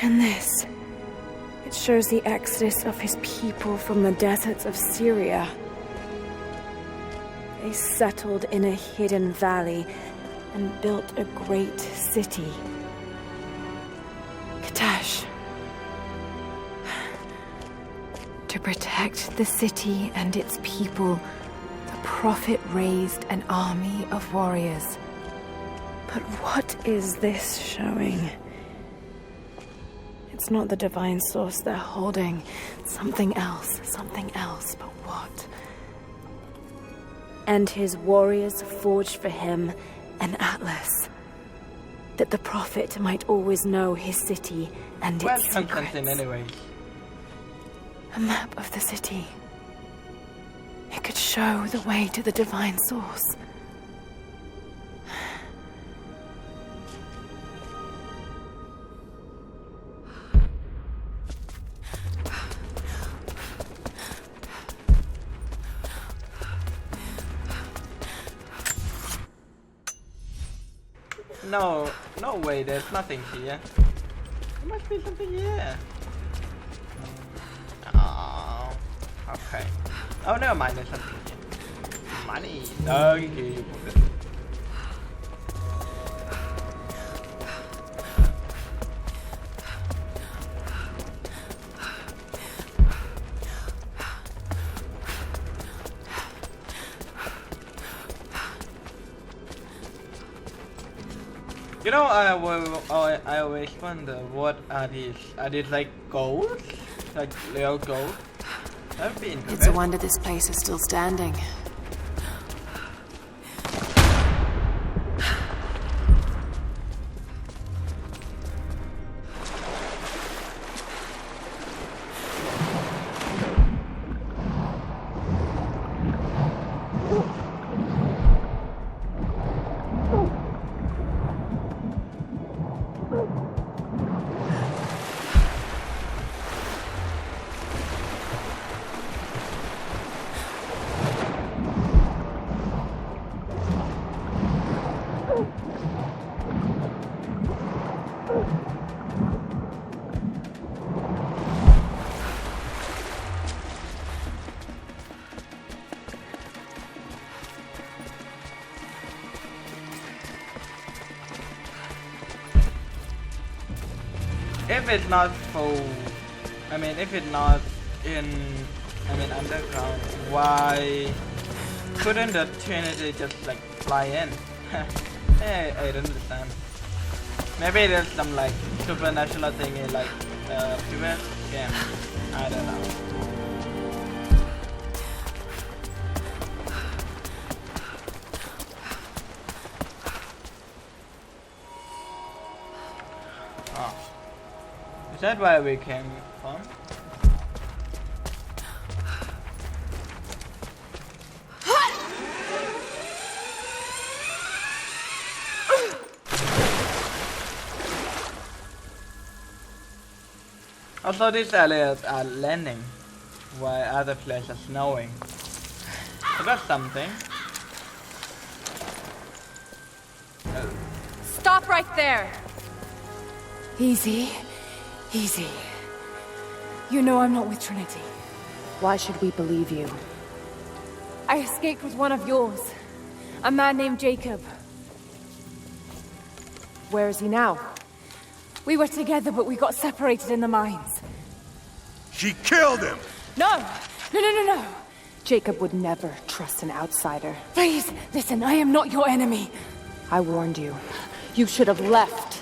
And this, it shows the exodus of his people from the deserts of Syria. They settled in a hidden valley and built a great city. Katash. To protect the city and its people, the prophet raised an army of warriors. But what is this showing? It's not the divine source they're holding. Something else, but what? And his warriors forged for him an atlas, that the prophet might always know his city and its secrets. Anyway? A map of the city. It could show the way to the divine source. No way, there's nothing here. There must be something here. Oh, okay. Oh, never mind, there's something here. Money. Okay. You know, I always wonder, what are these? Are these like gold? Like real gold? That would be interesting. It's a wonder this place is still standing. If it's not full, if it's not in, underground, why couldn't the Trinity just like fly in? I don't understand. Maybe there's some like supernatural thing in like previous game. I don't know. Is that where we came from? Also, these areas are landing, while other places are snowing. So that's something. Stop right there! Easy. Easy. You know I'm not with Trinity. Why should we believe you? I escaped with one of yours. A man named Jacob. Where is he now? We were together, but we got separated in the mines. She killed him! No! No! Jacob would never trust an outsider. Please, listen, I am not your enemy. I warned you. You should have left.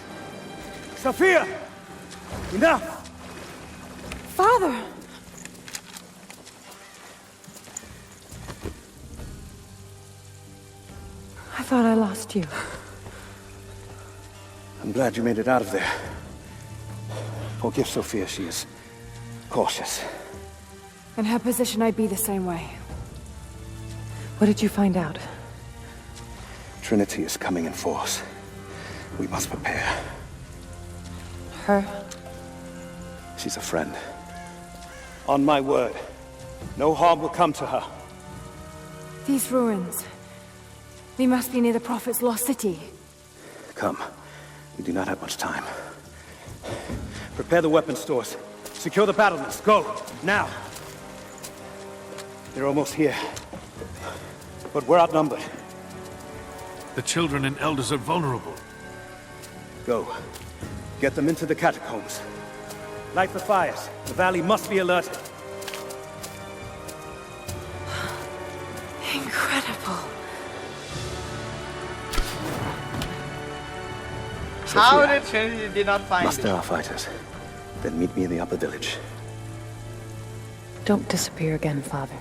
Sophia! Enough! Father! I thought I lost you. I'm glad you made it out of there. Forgive Sophia, she is cautious. In her position, I'd be the same way. What did you find out? Trinity is coming in force. We must prepare. Her? She's a friend. On my word, no harm will come to her. These ruins. They must be near the Prophet's lost city. Come. We do not have much time. Prepare the weapon stores. Secure the battlements. Go! Now! They're almost here. But we're outnumbered. The children and elders are vulnerable. Go. Get them into the catacombs. Light the fires. The valley must be alerted. Incredible. How did Trinity not find Muster it? our fighters. Then meet me in the upper village. Don't disappear again, Father.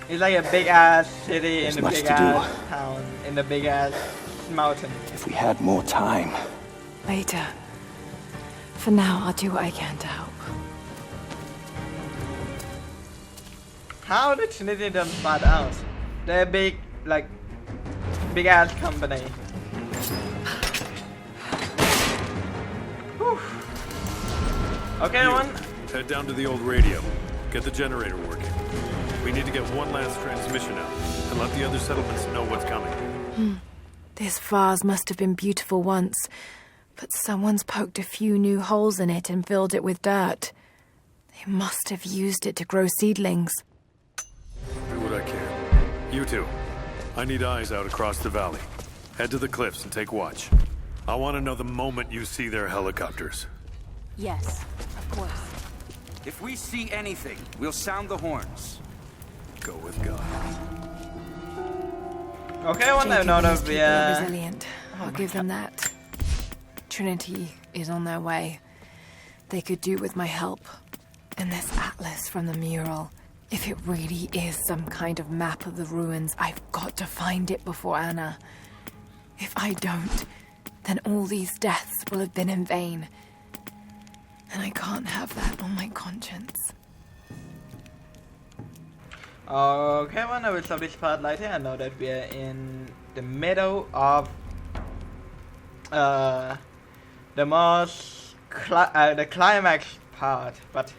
It's like a big ass city There's in a much big to ass do. town in a big ass mountain. If we had more time. Later. For now, I'll do what I can to help. How did Trinity not spot out? They're big, like, big ass company. Whew. Okay, You, one. head down to the old radio. Get the generator working. We need to get one last transmission out, and let the other settlements know what's coming. This vase must have been beautiful once, but someone's poked a few new holes in it and filled it with dirt. They must have used it to grow seedlings. Do what I can. You two, I need eyes out across the valley. Head to the cliffs and take watch. I want to know the moment you see their helicopters. Yes, of course. If we see anything, we'll sound the horns. Go with God. Okay, one. I know that we are resilient. I'll give them that. Trinity is on their way. They could do with my help. And this atlas from the mural. If it really is some kind of map of the ruins, I've got to find it before Anna. If I don't, then all these deaths will have been in vain. And I can't have that on my conscience. Okay, one. I will stop this part later. I know that we are in the middle of the climax part, but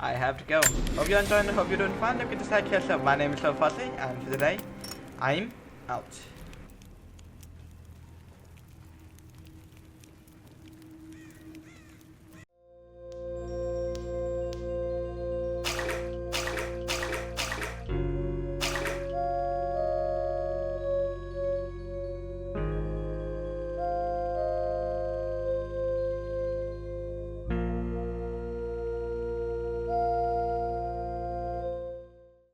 I have to go. Hope you enjoyed and hope you're doing fun. Don't forget to take care of yourself. My name is So Fussy, and for today, I'm out.